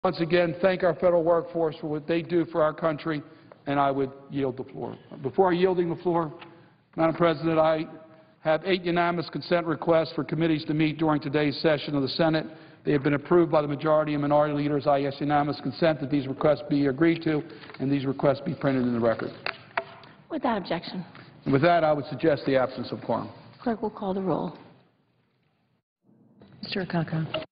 once again thank our federal workforce for what they do for our country, and I would yield the floor. Before yielding the floor, Madam President, I have 8 unanimous consent requests for committees to meet during today's session of the Senate. They have been approved by the majority and minority leaders. I ask unanimous consent that these requests be agreed to and these requests be printed in the record. Without objection. And with that, I would suggest the absence of quorum. Clerk will call the roll. Mr. Akaka.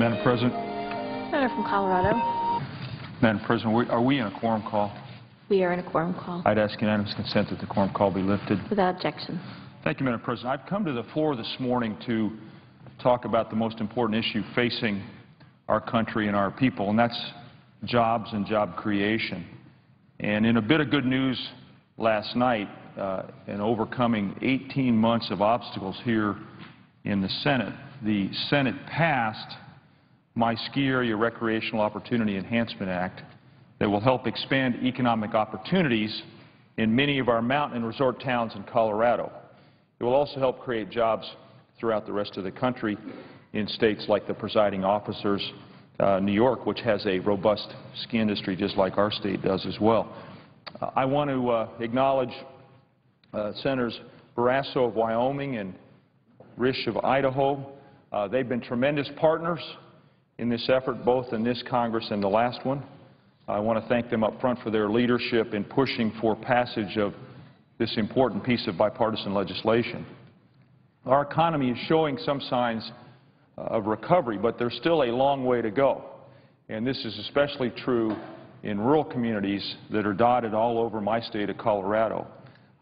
Madam President. Senator from Colorado. Madam President, are we in a quorum call? We are in a quorum call. I'd ask unanimous consent that the quorum call be lifted. Without objection. Thank you, Madam President. I've come to the floor this morning to talk about the most important issue facing our country and our people, and that's jobs and job creation. And in a bit of good news last night, in overcoming 18 months of obstacles here in the Senate, the Senate passed my Ski Area Recreational Opportunity Enhancement Act that will help expand economic opportunities in many of our mountain and resort towns in Colorado. It will also help create jobs throughout the rest of the country in states like the presiding officer's New York, which has a robust ski industry just like our state does as well. I want to acknowledge Senators Barrasso of Wyoming and Risch of Idaho. They've been tremendous partners in this effort, both in this Congress and the last one. I want to thank them up front for their leadership in pushing for passage of this important piece of bipartisan legislation. Our economy is showing some signs of recovery, but there's still a long way to go. And this is especially true in rural communities that are dotted all over my state of Colorado.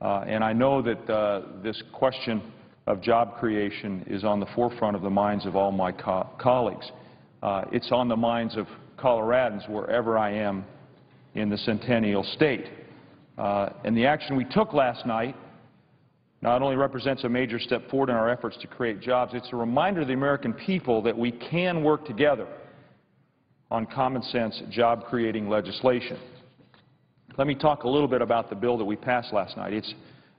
And I know that this question of job creation is on the forefront of the minds of all my colleagues. It's on the minds of Coloradans wherever I am in the Centennial State. And the action we took last night not only represents a major step forward in our efforts to create jobs, it's a reminder to the American people that we can work together on common sense job-creating legislation. Let me talk a little bit about the bill that we passed last night. It's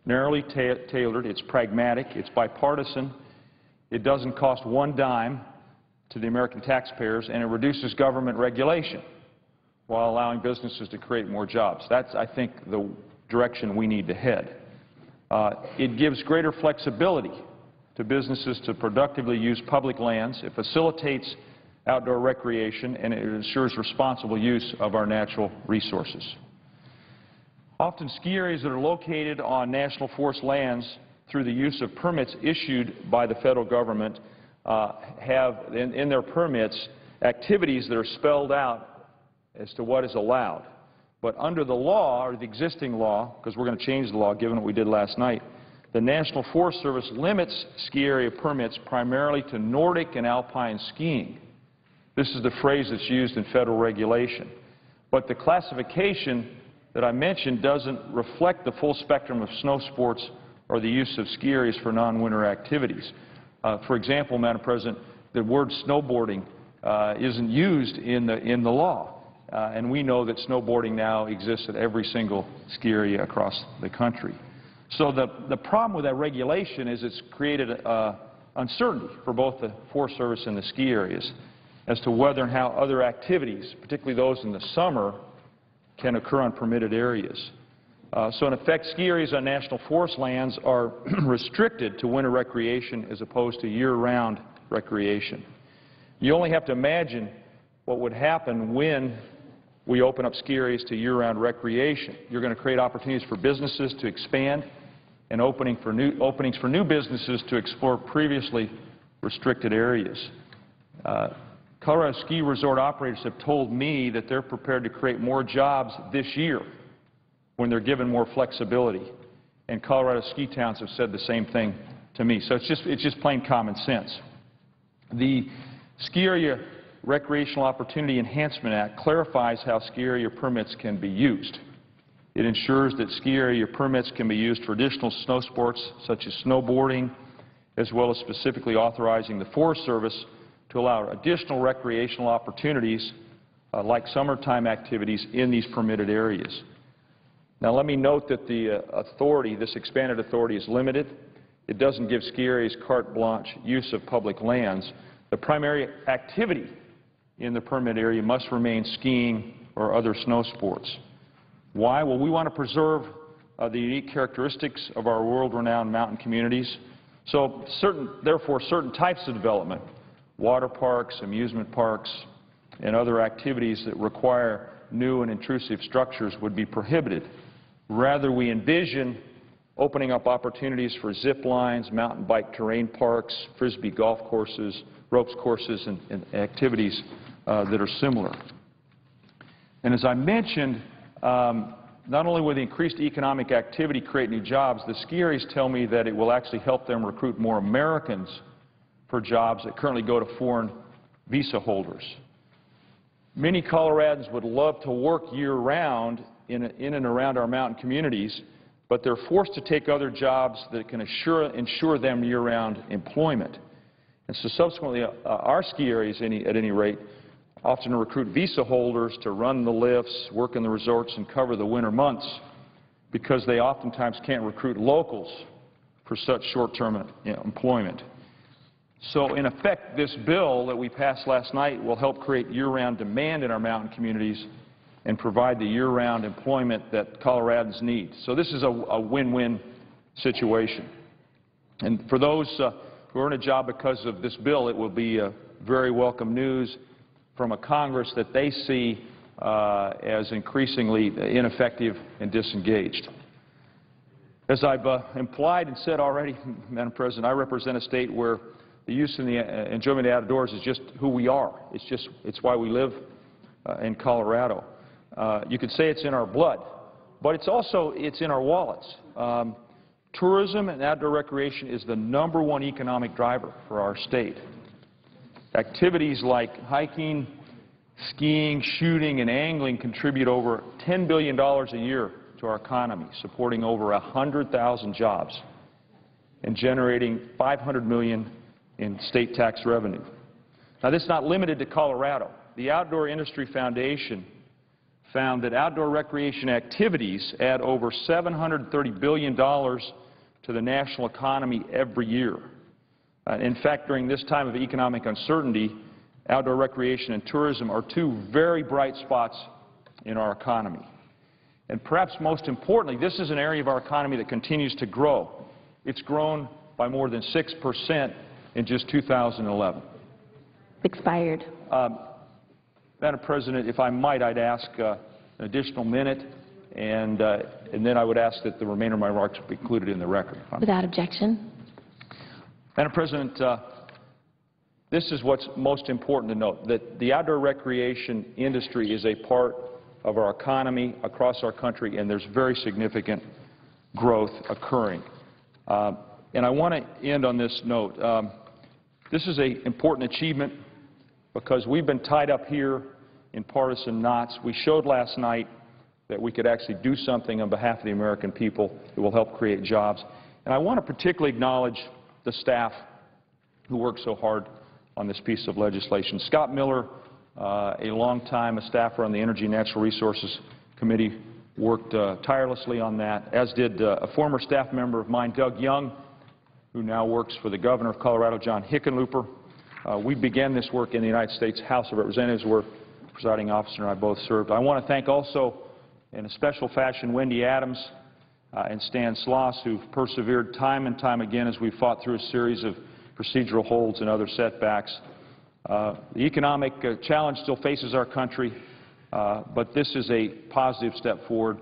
narrowly tailored, it's pragmatic, it's bipartisan, it doesn't cost one dime to the American taxpayers, and it reduces government regulation while allowing businesses to create more jobs. That's, I think, the direction we need to head. It gives greater flexibility to businesses to productively use public lands. It facilitates outdoor recreation, and it ensures responsible use of our natural resources. Often ski areas that are located on national forest lands through the use of permits issued by the federal government have in their permits activities that are spelled out as to what is allowed. But under the law, or the existing law, because we're going to change the law given what we did last night, the National Forest Service limits ski area permits primarily to Nordic and alpine skiing. This is the phrase that's used in federal regulation. But the classification that I mentioned doesn't reflect the full spectrum of snow sports or the use of ski areas for non-winter activities. For example, Madam President, the word snowboarding isn't used in the law. And we know that snowboarding now exists at every single ski area across the country. So the problem with that regulation is it's created uncertainty for both the Forest Service and the ski areas as to whether and how other activities, particularly those in the summer, can occur on permitted areas. So in effect, ski areas on national forest lands are restricted to winter recreation as opposed to year-round recreation. You only have to imagine what would happen when we open up ski areas to year-round recreation. You're going to create opportunities for businesses to expand and openings for new businesses to explore previously restricted areas. Colorado ski resort operators have told me that they're prepared to create more jobs this year when they're given more flexibility. And Colorado ski towns have said the same thing to me. So it's just plain common sense. The Ski Area Recreational Opportunity Enhancement Act clarifies how ski area permits can be used. It ensures that ski area permits can be used for additional snow sports such as snowboarding, as well as specifically authorizing the Forest Service to allow additional recreational opportunities like summertime activities in these permitted areas. Now let me note that the authority, this expanded authority, is limited. It doesn't give ski areas carte blanche use of public lands. The primary activity in the permit area must remain skiing or other snow sports. Why? Well, we want to preserve the unique characteristics of our world-renowned mountain communities. So therefore, certain types of development, water parks, amusement parks, and other activities that require new and intrusive structures would be prohibited. Rather, we envision opening up opportunities for zip lines, mountain bike terrain parks, frisbee golf courses, ropes courses, and activities that are similar. And as I mentioned, not only will the increased economic activity create new jobs, the ski areas tell me that it will actually help them recruit more Americans for jobs that currently go to foreign visa holders. Many Coloradans would love to work year-round in and around our mountain communities, but they're forced to take other jobs that can ensure them year-round employment. And so subsequently, our ski areas, at any rate, often recruit visa holders to run the lifts, work in the resorts, and cover the winter months because they oftentimes can't recruit locals for such short-term employment. So, in effect, this bill that we passed last night will help create year-round demand in our mountain communities and provide the year-round employment that Coloradans need. So this is a win-win situation. And for those who earn a job because of this bill, it will be very welcome news from a Congress that they see as increasingly ineffective and disengaged. As I've implied and said already, Madam President, I represent a state where the use and the enjoyment of the outdoors is just who we are. It's why we live in Colorado. You could say it's in our blood, but it's in our wallets. Tourism and outdoor recreation is the #1 economic driver for our state. Activities like hiking, skiing, shooting, and angling contribute over $10 billion a year to our economy, supporting over 100,000 jobs and generating $500 million in state tax revenue. Now, this is not limited to Colorado. The Outdoor Industry Foundation found that outdoor recreation activities add over $730 billion to the national economy every year. In fact, during this time of economic uncertainty, outdoor recreation and tourism are two very bright spots in our economy. And perhaps most importantly, this is an area of our economy that continues to grow. It's grown by more than 6% in just 2011. Expired. Madam President, if I might, I'd ask an additional minute, and then I would ask that the remainder of my remarks be included in the record. Without objection. Madam President, this is what's most important to note, that the outdoor recreation industry is a part of our economy across our country, and there's very significant growth occurring. And I want to end on this note. This is an important achievement because we've been tied up here in partisan knots. We showed last night that we could actually do something on behalf of the American people that will help create jobs. And I want to particularly acknowledge the staff who worked so hard on this piece of legislation. Scott Miller, a long-time staffer on the Energy and Natural Resources Committee, worked tirelessly on that, as did a former staff member of mine, Doug Young, who now works for the governor of Colorado, John Hickenlooper. We began this work in the United States House of Representatives, where the presiding officer and I both served. I want to thank also, in a special fashion, Wendy Adams and Stan Sloss, who've persevered time and time again as we fought through a series of procedural holds and other setbacks. The economic challenge still faces our country, but this is a positive step forward.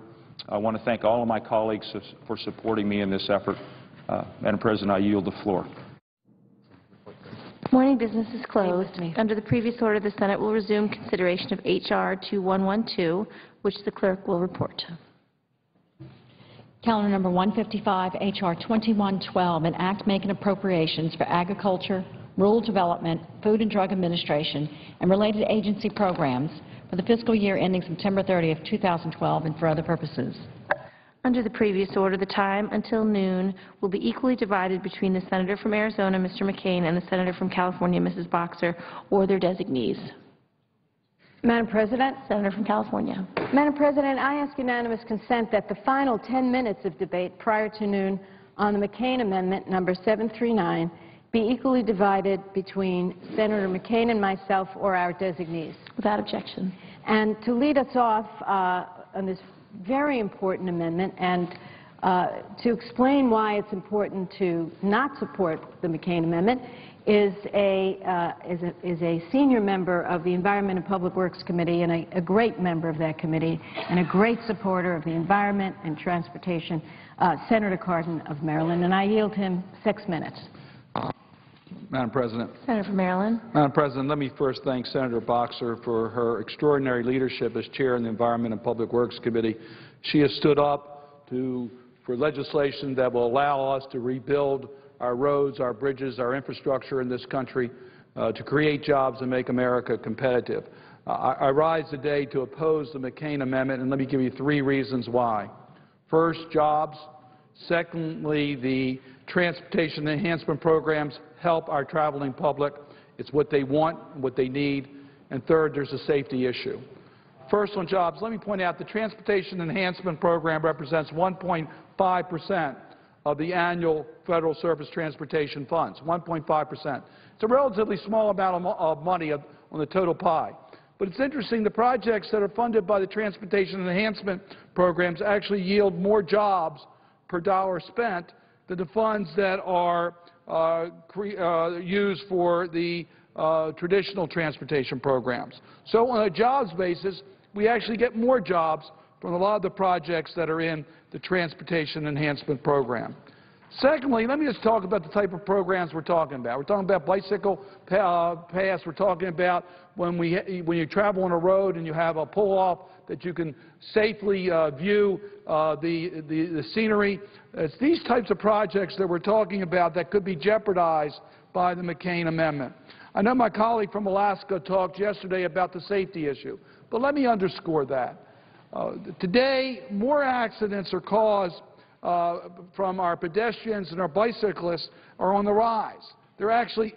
I want to thank all of my colleagues for supporting me in this effort. Madam President, I yield the floor. Morning business is closed. Under the previous order, the Senate will resume consideration of H.R. 2112, which the clerk will report. Calendar number 155, H.R. 2112, an act making appropriations for agriculture, rural development, Food and Drug Administration, and related agency programs for the fiscal year ending September 30th, 2012, and for other purposes. Under the previous order, the time until noon will be equally divided between the Senator from Arizona, Mr. McCain, and the Senator from California, Mrs. Boxer, or their designees. Madam President. Senator from California. Madam President, I ask unanimous consent that the final 10 minutes of debate prior to noon on the McCain Amendment, number 739, be equally divided between Senator McCain and myself or our designees. Without objection. And to lead us off on this very important amendment and to explain why it's important to not support the McCain Amendment is a senior member of the Environment and Public Works Committee and a great member of that committee and a great supporter of the environment and transportation, Senator Cardin of Maryland, and I yield him 6 minutes. Madam President. Senator from Maryland. Madam President, let me first thank Senator Boxer for her extraordinary leadership as chair in the Environment and Public Works Committee. She has stood up for legislation that will allow us to rebuild our roads, our bridges, our infrastructure in this country, to create jobs and make America competitive. I rise today to oppose the McCain Amendment, and let me give you 3 reasons why. First, jobs. Secondly, the transportation enhancement programs help our traveling public. It's what they want, what they need. And third, there's a safety issue. First, on jobs, let me point out the transportation enhancement program represents 1.5% of the annual Federal Surface Transportation funds, 1.5%. It's a relatively small amount of money on the total pie. But it's interesting, the projects that are funded by the transportation enhancement programs actually yield more jobs per dollar spent than the funds that are used for the traditional transportation programs. So on a jobs basis, we actually get more jobs from a lot of the projects that are in the transportation enhancement program. Secondly, let me just talk about the type of programs we're talking about. We're talking about bicycle paths. We're talking about when you travel on a road and you have a pull-off that you can safely view the scenery. It's these types of projects that we're talking about that could be jeopardized by the McCain Amendment. I know my colleague from Alaska talked yesterday about the safety issue, but let me underscore that. Today, more accidents are caused from our pedestrians and our bicyclists are on the rise. There are actually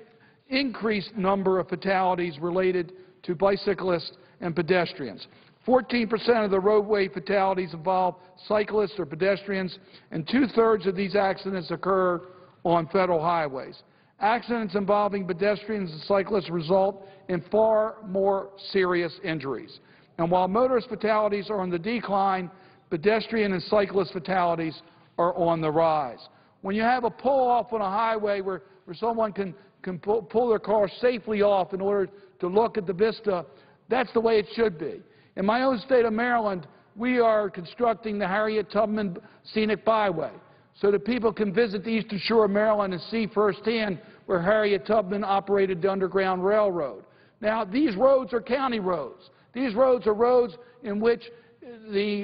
increased number of fatalities related to bicyclists and pedestrians. 14% of the roadway fatalities involve cyclists or pedestrians, and 2/3 of these accidents occur on federal highways. Accidents involving pedestrians and cyclists result in far more serious injuries. And while motorist fatalities are on the decline, pedestrian and cyclist fatalities are on the rise. When you have a pull-off on a highway where someone can pull their car safely off in order to look at the vista, that's the way it should be. In my own state of Maryland, we are constructing the Harriet Tubman Scenic Byway so that people can visit the eastern shore of Maryland and see firsthand where Harriet Tubman operated the Underground Railroad. Now, these roads are county roads. These roads are roads in which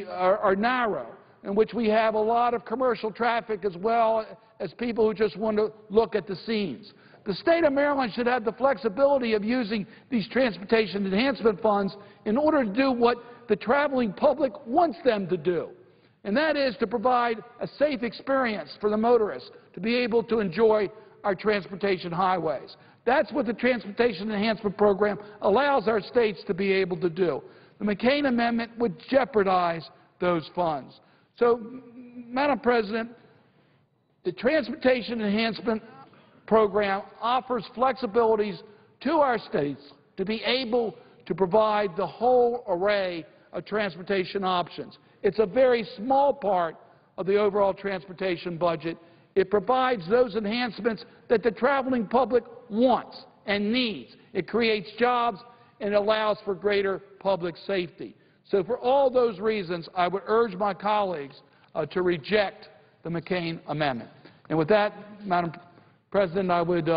are narrow, in which we have a lot of commercial traffic as well as people who just want to look at the scenes. The state of Maryland should have the flexibility of using these transportation enhancement funds in order to do what the traveling public wants them to do, and that is to provide a safe experience for the motorists to be able to enjoy our transportation highways. That's what the Transportation Enhancement Program allows our states to be able to do. The McCain Amendment would jeopardize those funds. So, Madam President, the Transportation Enhancement Program offers flexibilities to our states to be able to provide the whole array of transportation options. It's a very small part of the overall transportation budget. It provides those enhancements that the traveling public wants and needs. It creates jobs and allows for greater public safety. So for all those reasons, I would urge my colleagues to reject the McCain Amendment. And with that, Madam President, I would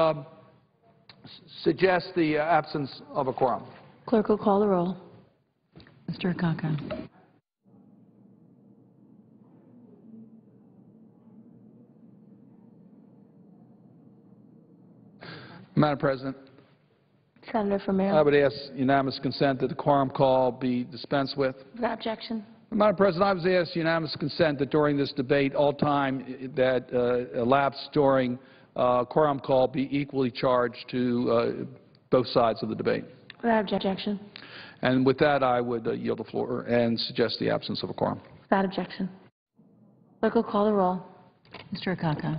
suggest the absence of a quorum. Clerk will call the roll. Mr. Akaka. Madam President, Senator from I Maryland. would ask unanimous consent that the quorum call be dispensed with. Without objection. Madam President, I was asked unanimous consent that during this debate, all time that elapsed during quorum call be equally charged to both sides of the debate. Without objection. And with that, I would yield the floor and suggest the absence of a quorum. Without objection. Clerk will call the roll. Mr. Akaka.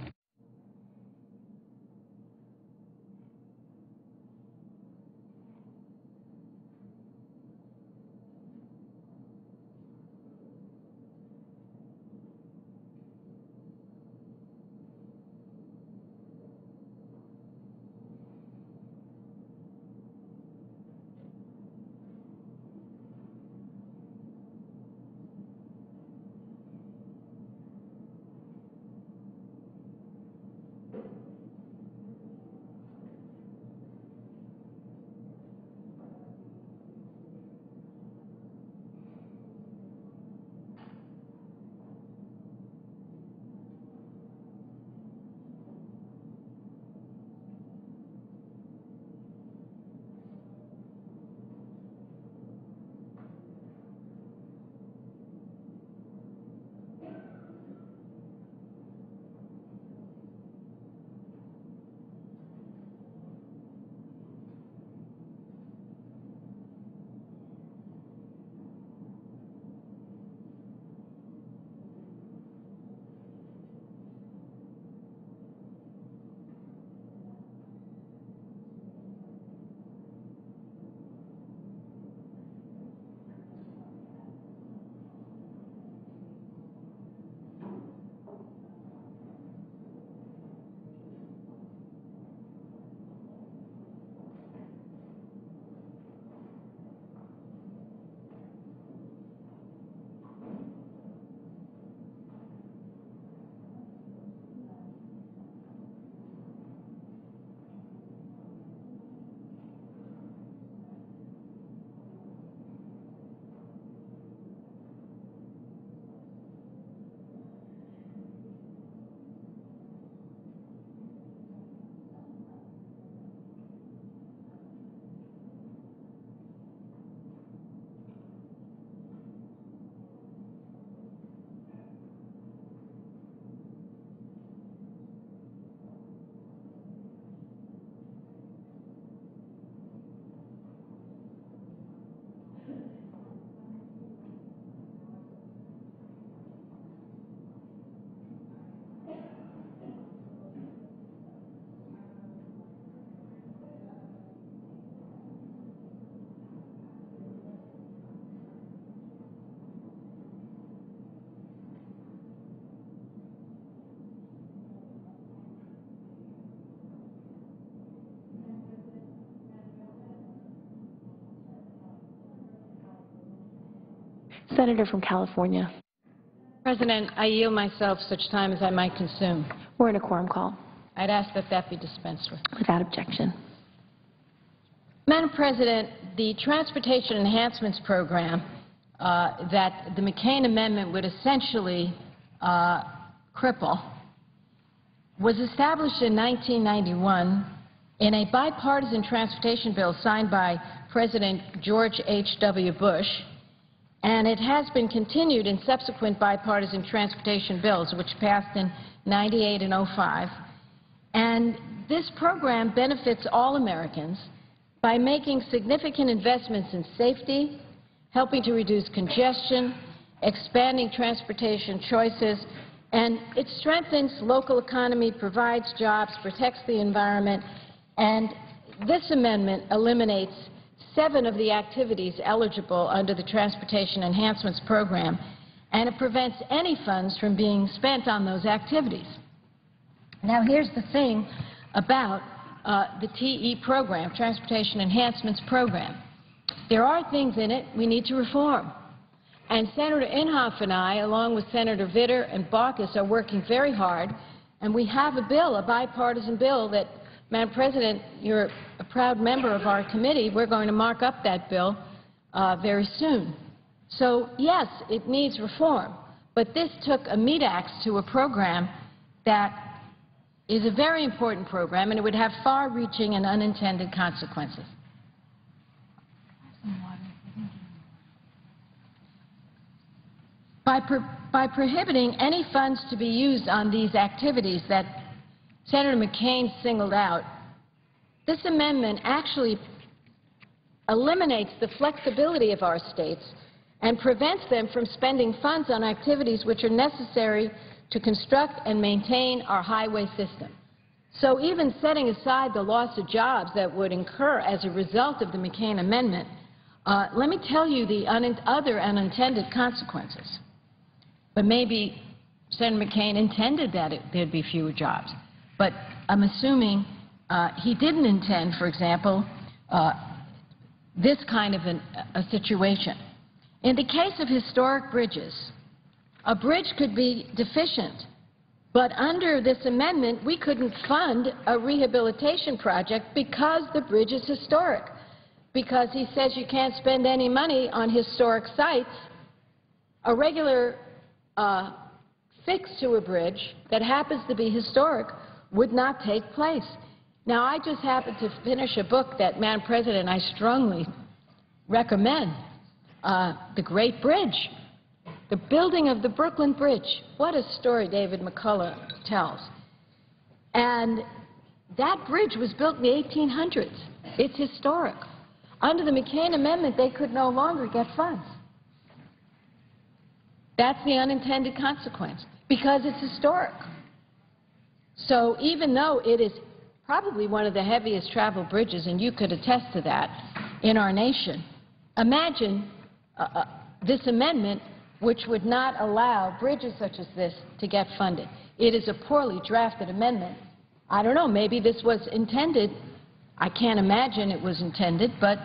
Senator from California. President, I yield myself such time as I might consume. We're in a quorum call. I'd ask that that be dispensed with. Without objection. Madam President, the Transportation Enhancements Program that the McCain Amendment would essentially cripple was established in 1991 in a bipartisan transportation bill signed by President George H.W. Bush, and it has been continued in subsequent bipartisan transportation bills, which passed in '98 and '05. And this program benefits all Americans by making significant investments in safety, helping to reduce congestion, expanding transportation choices, and it strengthens local economy, provides jobs, protects the environment, and this amendment eliminates 7 of the activities eligible under the Transportation Enhancements Program, and it prevents any funds from being spent on those activities. Now, here's the thing about the TE program, Transportation Enhancements Program. There are things in it we need to reform. And Senator Inhofe and I, along with Senator Vitter and Baucus, are working very hard, and we have a bill, a bipartisan bill that, Madam President, you're a proud member of our committee. We're going to mark up that bill very soon. So, yes, it needs reform, but this took a meat axe to a program that is a very important program, and it would have far-reaching and unintended consequences. By prohibiting any funds to be used on these activities that Senator McCain singled out, this amendment actually eliminates the flexibility of our states and prevents them from spending funds on activities which are necessary to construct and maintain our highway system. So even setting aside the loss of jobs that would incur as a result of the McCain Amendment, let me tell you the other unintended consequences. But maybe Senator McCain intended that there'd be fewer jobs. But I'm assuming he didn't intend, for example, this kind of a situation. In the case of historic bridges, a bridge could be deficient, but under this amendment, we couldn't fund a rehabilitation project because the bridge is historic. Because he says you can't spend any money on historic sites, a regular fix to a bridge that happens to be historic would not take place. Now, I just happened to finish a book that, Madam President, I strongly recommend, The Great Bridge, the building of the Brooklyn Bridge. What a story David McCullough tells. And that bridge was built in the 1800s. It's historic. Under the McCain Amendment, they could no longer get funds. That's the unintended consequence, because it's historic. So even though it is probably one of the heaviest traveled bridges, and you could attest to that, in our nation, imagine this amendment which would not allow bridges such as this to get funded. It is a poorly drafted amendment. I don't know, maybe this was intended. I can't imagine it was intended, but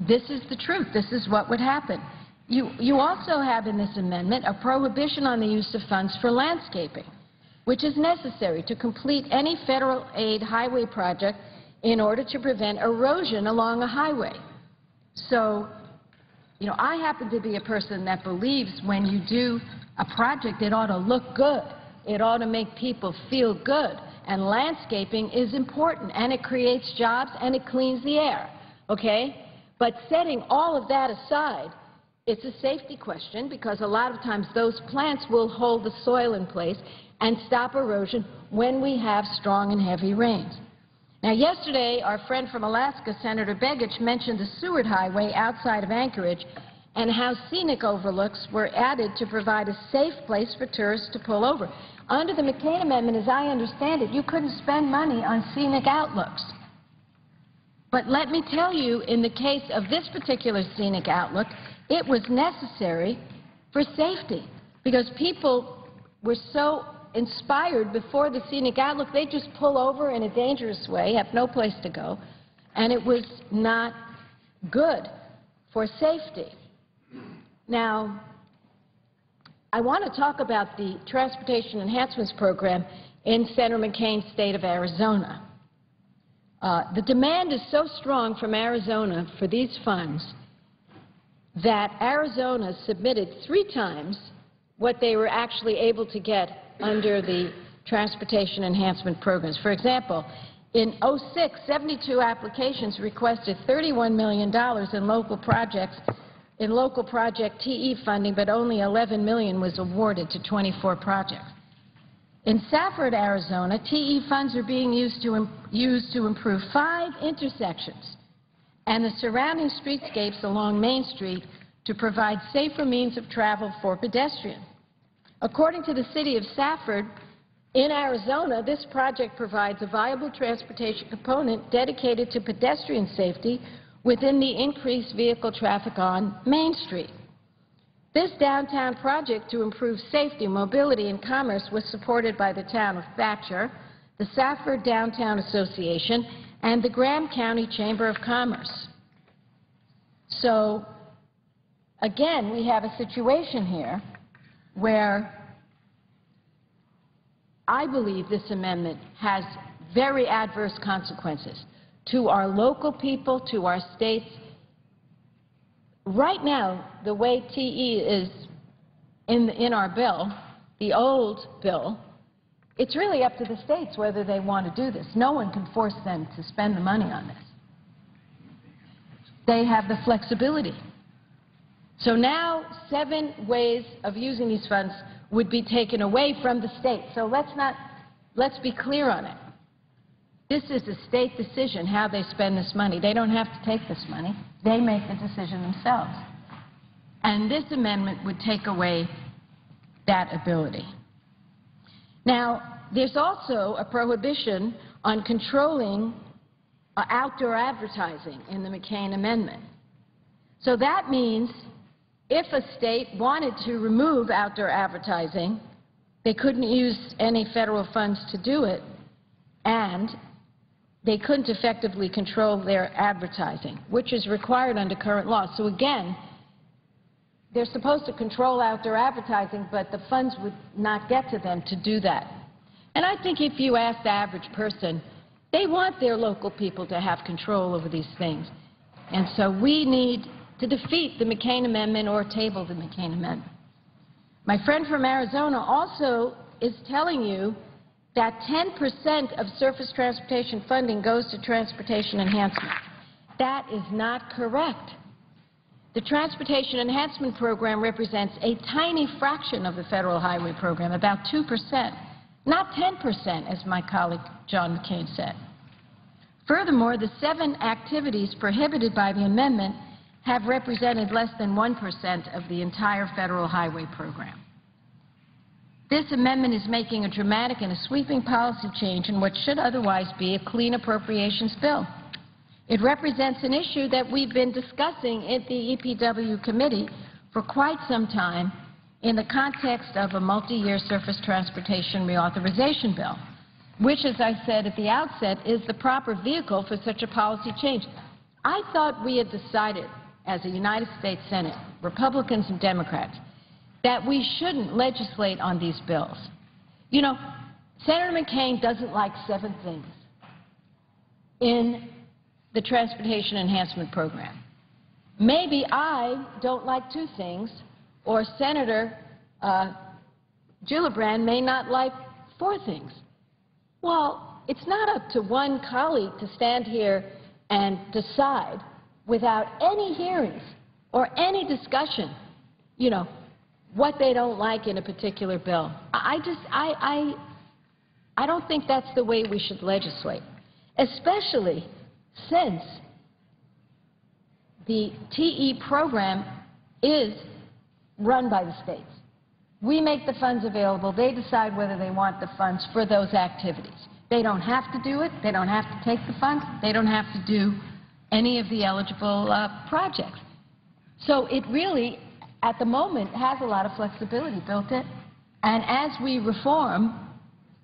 this is the truth. This is what would happen. You also have in this amendment a prohibition on the use of funds for landscaping, which is necessary to complete any federal aid highway project in order to prevent erosion along a highway. So, you know, I happen to be a person that believes when you do a project, it ought to look good. It ought to make people feel good. And landscaping is important, and it creates jobs, and it cleans the air, okay? But setting all of that aside, it's a safety question, because a lot of times those plants will hold the soil in place and stop erosion when we have strong and heavy rains. Now, yesterday, our friend from Alaska, Senator Begich, mentioned the Seward Highway outside of Anchorage and how scenic overlooks were added to provide a safe place for tourists to pull over. Under the McCain Amendment, as I understand it, you couldn't spend money on scenic outlooks. But let me tell you, in the case of this particular scenic outlook, it was necessary for safety, because people were so inspired before the scenic outlook, they just pull over in a dangerous way, have no place to go, and it was not good for safety. Now, I want to talk about the Transportation Enhancements Program in Senator McCain's state of Arizona. The demand is so strong from Arizona for these funds that Arizona submitted 3 times what they were actually able to get under the Transportation Enhancement Programs. For example, in 2006, 72 applications requested $31 million in local project TE funding, but only $11 million was awarded to 24 projects. In Safford, Arizona, TE funds are being used to improve 5 intersections and the surrounding streetscapes along Main Street to provide safer means of travel for pedestrians. According to the city of Safford, in Arizona, this project provides a viable transportation component dedicated to pedestrian safety within the increased vehicle traffic on Main Street. This downtown project to improve safety, mobility, and commerce was supported by the town of Thatcher, the Safford Downtown Association, and the Graham County Chamber of Commerce. So, again, we have a situation here where I believe this amendment has very adverse consequences to our local people, to our states. Right now, the way TE is in our bill, the old bill, it's really up to the states whether they want to do this. No one can force them to spend the money on this. They have the flexibility. So now 7 ways of using these funds would be taken away from the state. So let's be clear on it. This is a state decision how they spend this money. They don't have to take this money. They make the decision themselves. And this amendment would take away that ability. Now, there's also a prohibition on controlling outdoor advertising in the McCain Amendment. So that means if a state wanted to remove outdoor advertising, they couldn't use any federal funds to do it, and they couldn't effectively control their advertising, which is required under current law. So again, they're supposed to control outdoor advertising, but the funds would not get to them to do that. And I think if you ask the average person, they want their local people to have control over these things. And so we need to defeat the McCain Amendment or table the McCain Amendment. My friend from Arizona also is telling you that 10% of surface transportation funding goes to transportation enhancement. That is not correct. The Transportation Enhancement Program represents a tiny fraction of the federal highway program, about 2%, not 10%, as my colleague John McCain said. Furthermore, the 7 activities prohibited by the amendment have represented less than 1% of the entire federal highway program. This amendment is making a dramatic and a sweeping policy change in what should otherwise be a clean appropriations bill. It represents an issue that we've been discussing at the EPW committee for quite some time in the context of a multi-year surface transportation reauthorization bill, which, as I said at the outset, is the proper vehicle for such a policy change. I thought we had decided as a United States Senate, Republicans and Democrats, that we shouldn't legislate on these bills. You know, Senator McCain doesn't like 7 things in the Transportation Enhancement Program. Maybe I don't like 2 things, or Senator Gillibrand may not like 4 things. Well, it's not up to one colleague to stand here and decide without any hearings or any discussion, you know, what they don't like in a particular bill. I don't think that's the way we should legislate, especially since the TE program is run by the states. We make the funds available. They decide whether they want the funds for those activities. They don't have to do it. They don't have to take the funds. They don't have to do any of the eligible projects. So it really, at the moment, has a lot of flexibility built in. And as we reform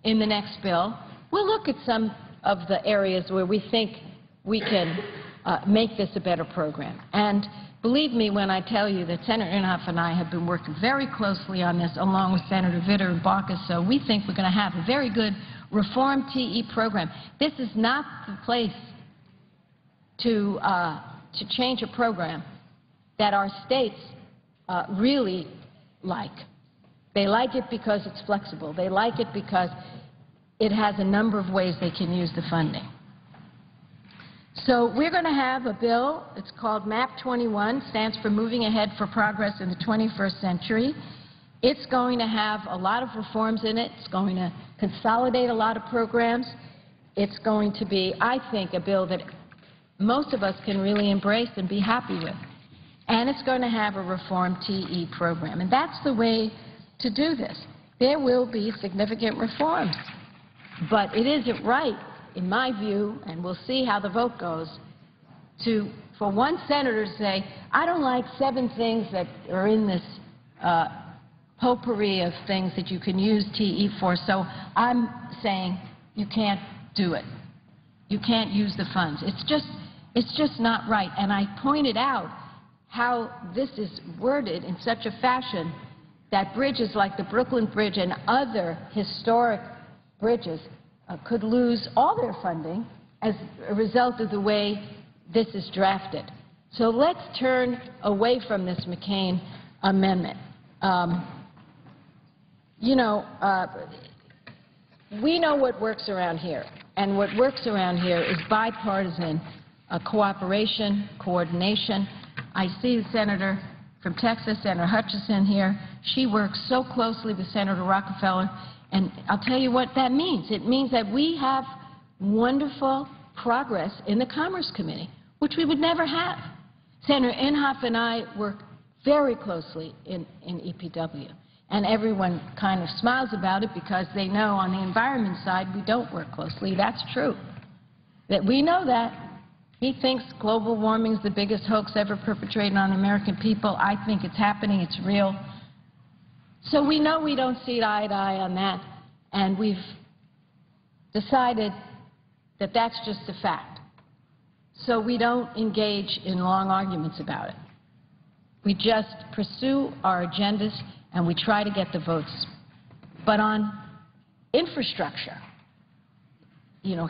in the next bill, we'll look at some of the areas where we think we can make this a better program. And believe me when I tell you that Senator Inhofe and I have been working very closely on this, along with Senator Vitter and Baucus, so we think we're going to have a very good reform TE program. This is not the place to change a program that our states really like. They like it because it's flexible. They like it because it has a number of ways they can use the funding. So we're going to have a bill. It's called MAP 21, stands for Moving Ahead for Progress in the 21st Century. It's going to have a lot of reforms in it. It's going to consolidate a lot of programs. It's going to be, I think, a bill that most of us can really embrace and be happy with. And it's going to have a reform TE program. And that's the way to do this. There will be significant reforms. But it isn't right, in my view, and we'll see how the vote goes, for one senator to say, I don't like 7 things that are in this potpourri of things that you can use TE for, so I'm saying you can't do it. You can't use the funds. It's just not right. And I pointed out how this is worded in such a fashion that bridges like the Brooklyn Bridge and other historic bridges could lose all their funding as a result of the way this is drafted. So let's turn away from this McCain amendment. We know what works around here, and what works around here is bipartisan cooperation, coordination. I see the senator from Texas, Senator Hutchinson here. She works so closely with Senator Rockefeller, and I'll tell you what that means. It means that we have wonderful progress in the Commerce Committee, which we would never have. Senator Inhofe and I work very closely in EPW, and everyone kind of smiles about it because they know on the environment side we don't work closely. That's true. That we know that. He thinks global warming is the biggest hoax ever perpetrated on the American people. I think it's happening. It's real. So we know we don't see eye to eye on that, and we've decided that that's just a fact. So we don't engage in long arguments about it. We just pursue our agendas, and we try to get the votes. But on infrastructure,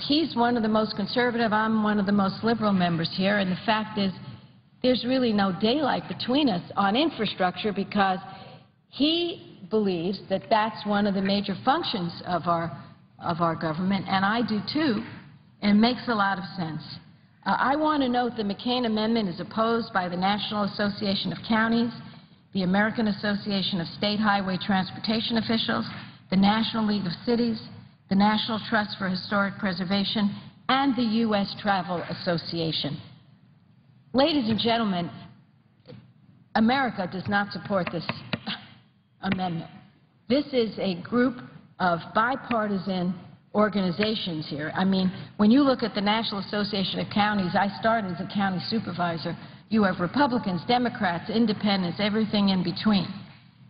he's one of the most conservative, I'm one of the most liberal members here, and the fact is there's really no daylight between us on infrastructure because he believes that that's one of the major functions of our government, and I do too, and it makes a lot of sense. I want to note the McCain Amendment is opposed by the National Association of Counties, the American Association of State Highway Transportation Officials, the National League of Cities, the National Trust for Historic Preservation, and the U.S. Travel Association. Ladies and gentlemen, America does not support this amendment. This is a group of bipartisan organizations here. I mean, when you look at the National Association of Counties, I started as a county supervisor. You have Republicans, Democrats, independents, everything in between.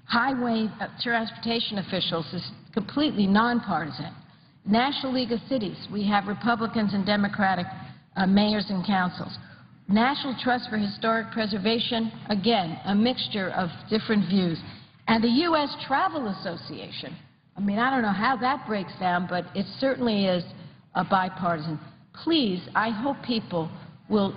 Highway transportation officials is completely nonpartisan. National League of Cities, we have Republicans and Democratic mayors and councils. National Trust for Historic Preservation, again, a mixture of different views. And the U.S. Travel Association, I mean, I don't know how that breaks down, but it certainly is a bipartisan. Please, I hope people will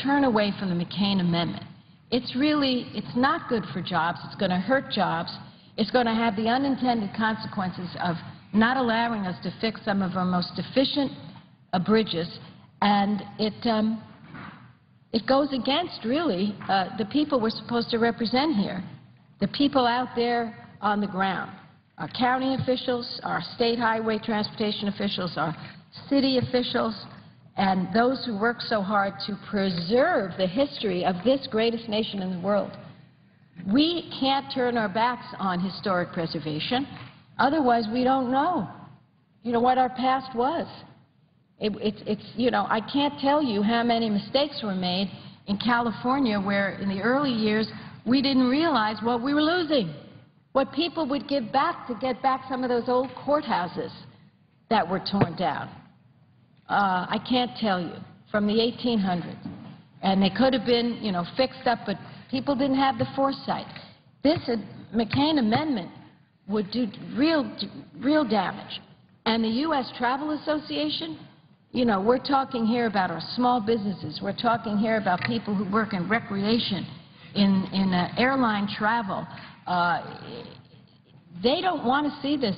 turn away from the McCain Amendment. It's not good for jobs. It's going to hurt jobs. It's going to have the unintended consequences of not allowing us to fix some of our most deficient bridges, and it goes against, really, the people we're supposed to represent here, the people out there on the ground, our county officials, our state highway transportation officials, our city officials, and those who work so hard to preserve the history of this greatest nation in the world. We can't turn our backs on historic preservation. Otherwise, we don't know, what our past was. I can't tell you how many mistakes were made in California where in the early years we didn't realize what we were losing, what people would give back to get back some of those old courthouses that were torn down. I can't tell you, from the 1800s. And they could have been, you know, fixed up, but people didn't have the foresight. This McCain amendment would do real damage. And the U.S. Travel Association, you know, we're talking here about our small businesses. We're talking here about people who work in recreation, in airline travel. They don't want to see this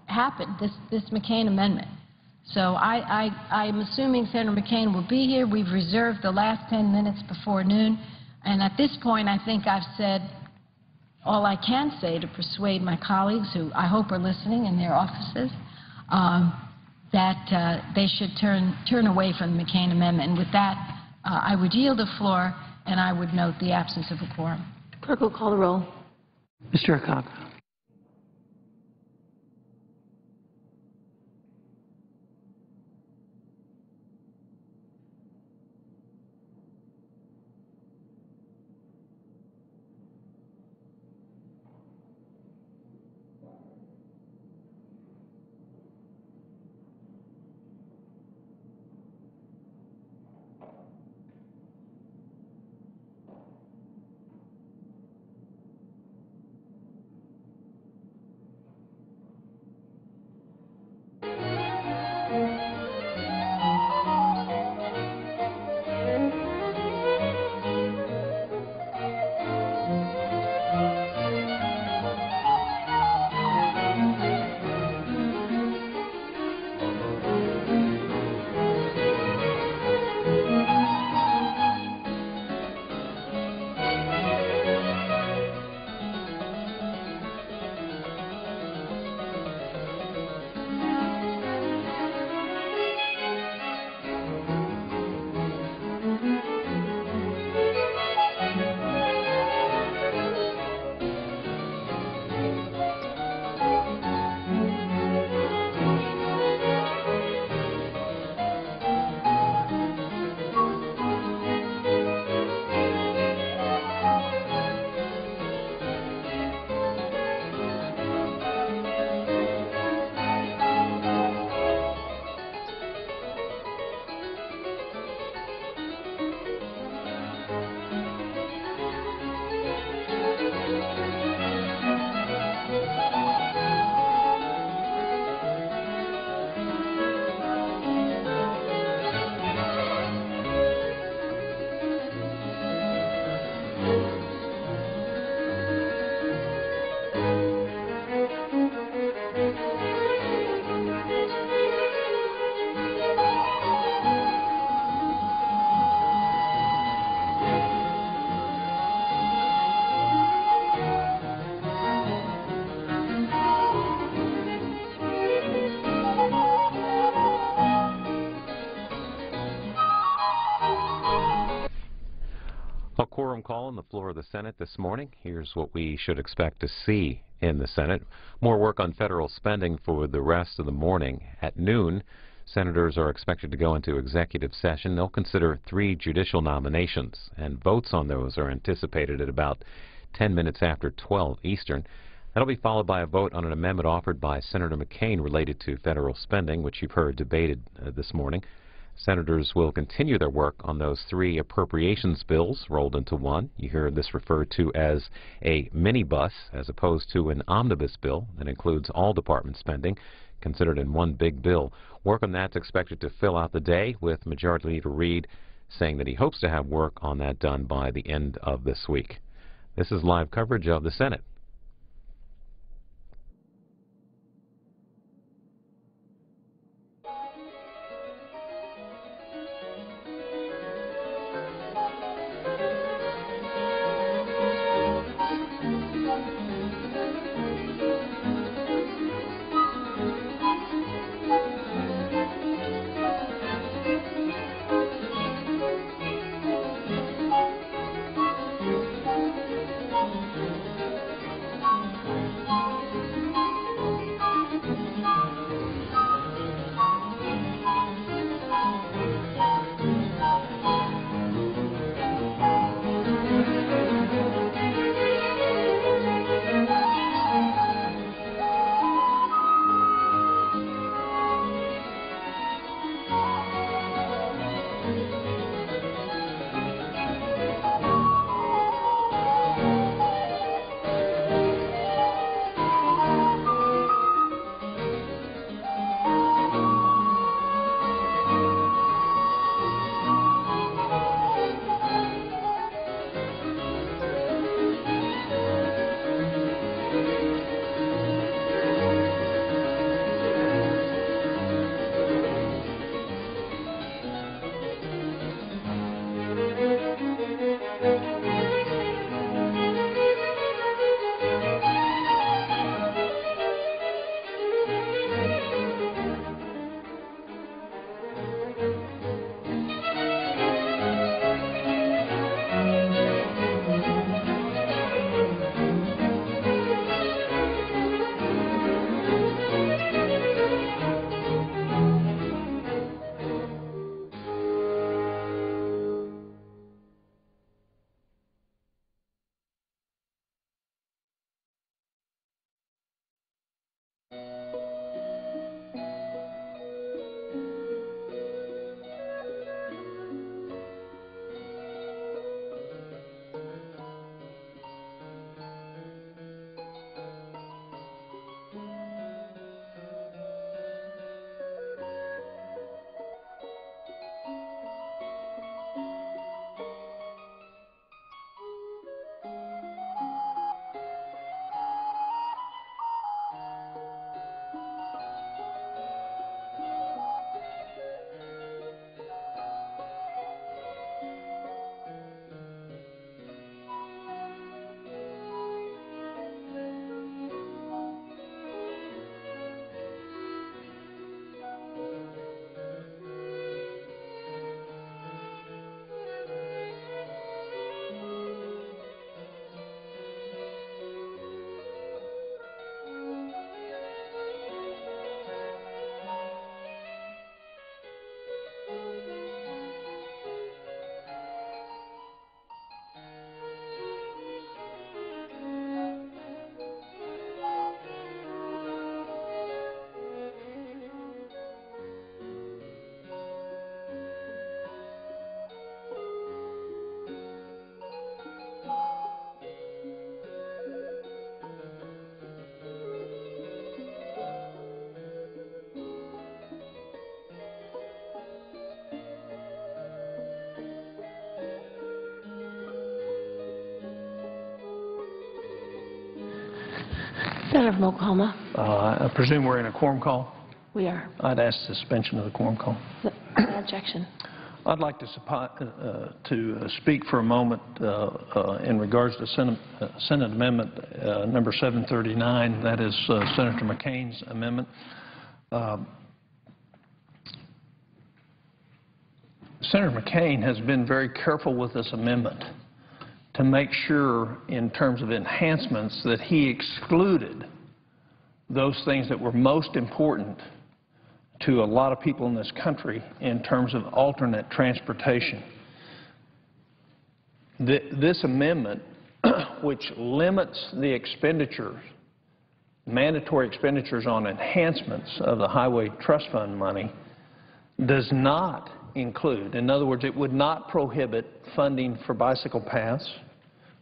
happen, this McCain amendment. So I'm assuming Senator McCain will be here. We've reserved the last 10 minutes before noon. And at this point, I think I've said all I can say to persuade my colleagues, who I hope are listening in their offices, that they should turn away from the McCain amendment. And with that, I would yield the floor, and I would note the absence of a quorum. Clerk will call the roll. Mr. Akaka. A quorum call on the floor of the Senate this morning. Here's what we should expect to see in the Senate. More work on federal spending for the rest of the morning. At noon, senators are expected to go into executive session. They'll consider 3 judicial nominations, and votes on those are anticipated at about 10 minutes after 12 Eastern. That'll be followed by a vote on an amendment offered by Senator McCain related to federal spending, which you've heard debated this morning. Senators will continue their work on those 3 appropriations bills rolled into one. You hear this referred to as a minibus as opposed to an omnibus bill that includes all department spending considered in one big bill. Work on that's expected to fill out the day, with Majority Leader Reid saying that he hopes to have work on that done by the end of this week. This is live coverage of the Senate. Senator from Oklahoma. I presume we're in a quorum call. We are. I'd ask suspension of the quorum call. No objection. I'd like to speak for a moment in regards to Senate Amendment number 739. That is Senator McCain's amendment. Senator McCain has been very careful with this amendment to make sure, in terms of enhancements, that he excluded those things that were most important to a lot of people in this country in terms of alternate transportation. This amendment, which limits the expenditures, mandatory expenditures on enhancements of the Highway Trust Fund money, does not include, in other words, it would not prohibit funding for bicycle paths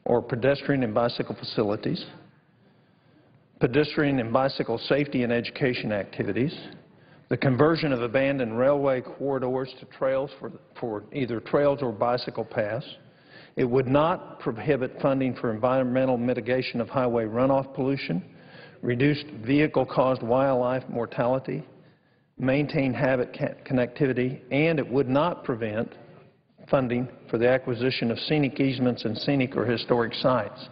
or pedestrian and bicycle facilities, pedestrian and bicycle safety and education activities, the conversion of abandoned railway corridors to trails for either trails or bicycle paths. It would not prohibit funding for environmental mitigation of highway runoff pollution, reduced vehicle-caused wildlife mortality, maintain habitat connectivity, and it would not prevent funding for the acquisition of scenic easements and scenic or historic sites.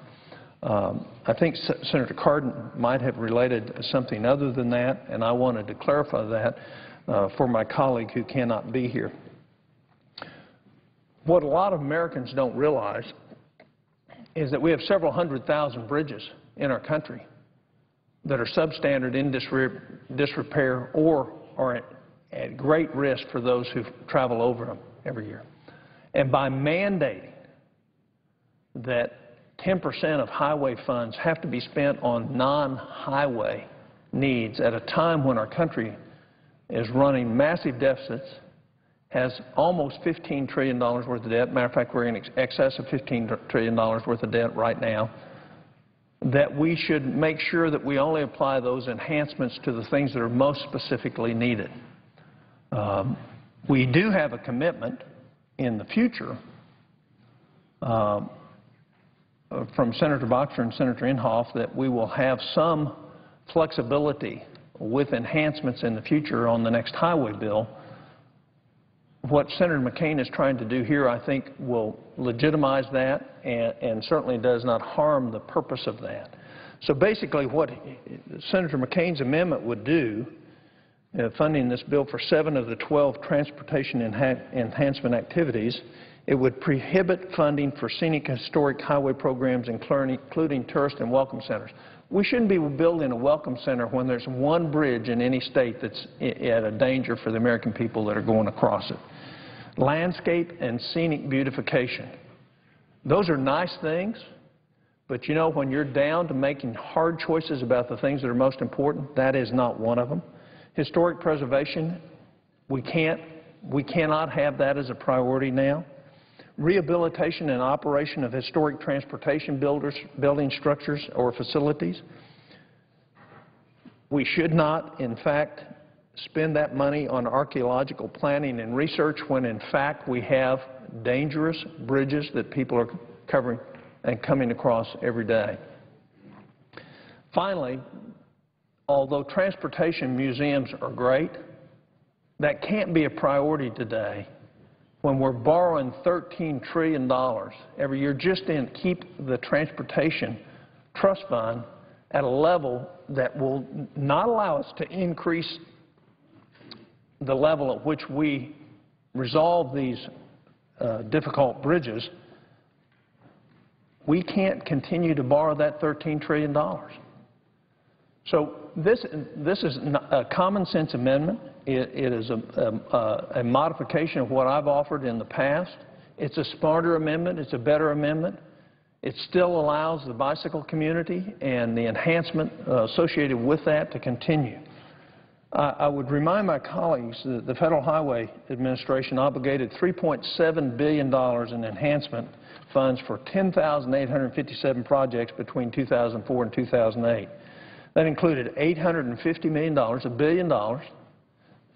I think Senator Cardin might have related something other than that, and I wanted to clarify that for my colleague who cannot be here. What a lot of Americans don't realize is that we have several 100,000 bridges in our country that are substandard, in disrepair, or are at great risk for those who travel over them every year. And by mandating that 10% of highway funds have to be spent on non-highway needs at a time when our country is running massive deficits, has almost $15 trillion worth of debt. Matter of fact, we're in excess of $15 trillion worth of debt right now, that we should make sure that we only apply those enhancements to the things that are most specifically needed. We do have a commitment in the future from Senator Boxer and Senator Inhofe that we will have some flexibility with enhancements in the future on the next highway bill. What Senator McCain is trying to do here, I think, will legitimize that and certainly does not harm the purpose of that. So basically what Senator McCain's amendment would do, funding this bill for 7 of the 12 transportation enhancement activities, it would prohibit funding for scenic and historic highway programs, including tourist and welcome centers. We shouldn't be building a welcome center when there's one bridge in any state that's at a danger for the American people that are going across it. Landscape and scenic beautification. Those are nice things, but you know, when you're down to making hard choices about the things that are most important, that is not one of them. Historic preservation, we cannot have that as a priority now. Rehabilitation and operation of historic transportation building structures or facilities. We should not, in fact, spend that money on archaeological planning and research when, in fact, we have dangerous bridges that people are covering and coming across every day. Finally, although transportation museums are great, that can't be a priority today when we're borrowing $13 trillion every year just to keep the transportation trust fund at a level that will not allow us to increase the level at which we resolve these difficult bridges. We can't continue to borrow that $13 trillion. So this is a common sense amendment. It is a modification of what I've offered in the past. It's a smarter amendment. It's a better amendment. It still allows the bicycle community and the enhancement associated with that to continue. I would remind my colleagues that the Federal Highway Administration obligated $3.7 billion in enhancement funds for 10,857 projects between 2004 and 2008. That included $850 million, $1 billion,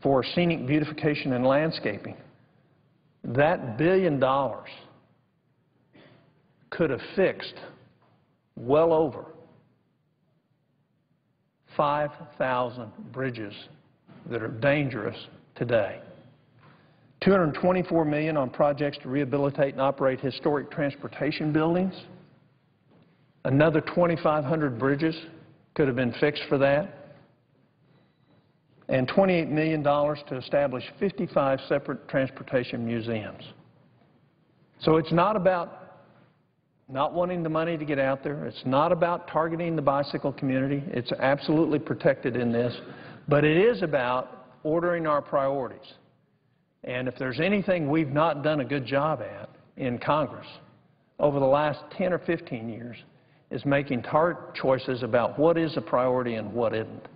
for scenic beautification and landscaping. That $1 billion could have fixed well over 5,000 bridges that are dangerous today. $224 million on projects to rehabilitate and operate historic transportation buildings. Another 2,500 bridges could have been fixed for that. And $28 million to establish 55 separate transportation museums. So it's not about not wanting the money to get out there. It's not about targeting the bicycle community. It's absolutely protected in this. But it is about ordering our priorities. And if there's anything we've not done a good job at in Congress over the last 10 or 15 years is making hard choices about what is a priority and what isn't.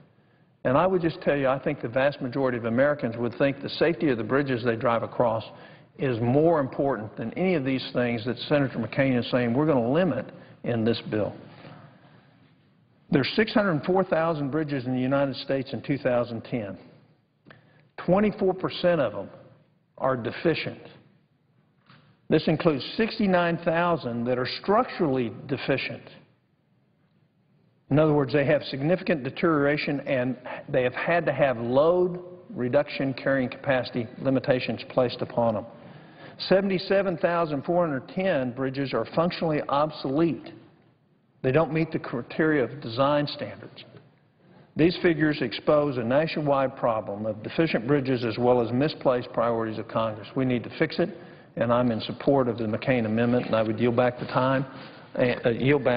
And I would just tell you, I think the vast majority of Americans would think the safety of the bridges they drive across is more important than any of these things that Senator McCain is saying we're going to limit in this bill. There's 604,000 bridges in the United States in 2010. 24% of them are deficient. This includes 69,000 that are structurally deficient. In other words, they have significant deterioration and they have had to have load reduction carrying capacity limitations placed upon them. 77,410 bridges are functionally obsolete. They don't meet the criteria of design standards. These figures expose a nationwide problem of deficient bridges as well as misplaced priorities of Congress. We need to fix it, and I'm in support of the McCain amendment, and I would yield back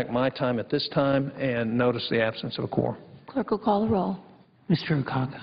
my time at this time and notice the absence of a quorum. Clerk will call the roll. Mr. Okaka.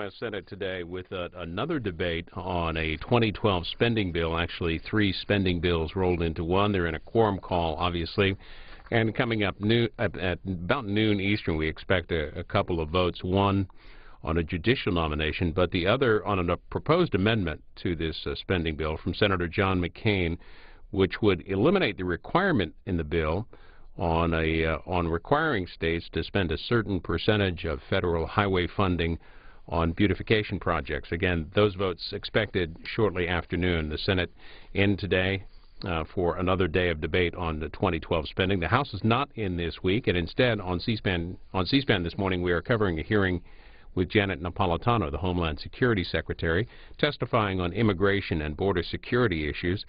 U.S. Senate today with another debate on a 2012 spending bill. Actually, 3 spending bills rolled into one. They're in a quorum call, obviously. And coming up at about noon Eastern, we expect a couple of votes, one on a judicial nomination, but the other on a proposed amendment to this spending bill from Senator John McCain, which would eliminate the requirement in the bill on requiring states to spend a certain percentage of federal highway funding on beautification projects. Again, those votes expected shortly after noon. The Senate in today for another day of debate on the 2012 spending. The House is not in this week, and instead on C-SPAN this morning we are covering a hearing with Janet Napolitano, the Homeland Security Secretary, testifying on immigration and border security issues.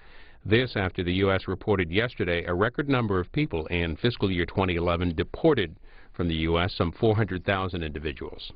This after the U.S. reported yesterday a record number of people in fiscal year 2011 deported from the U.S., some 400,000 individuals.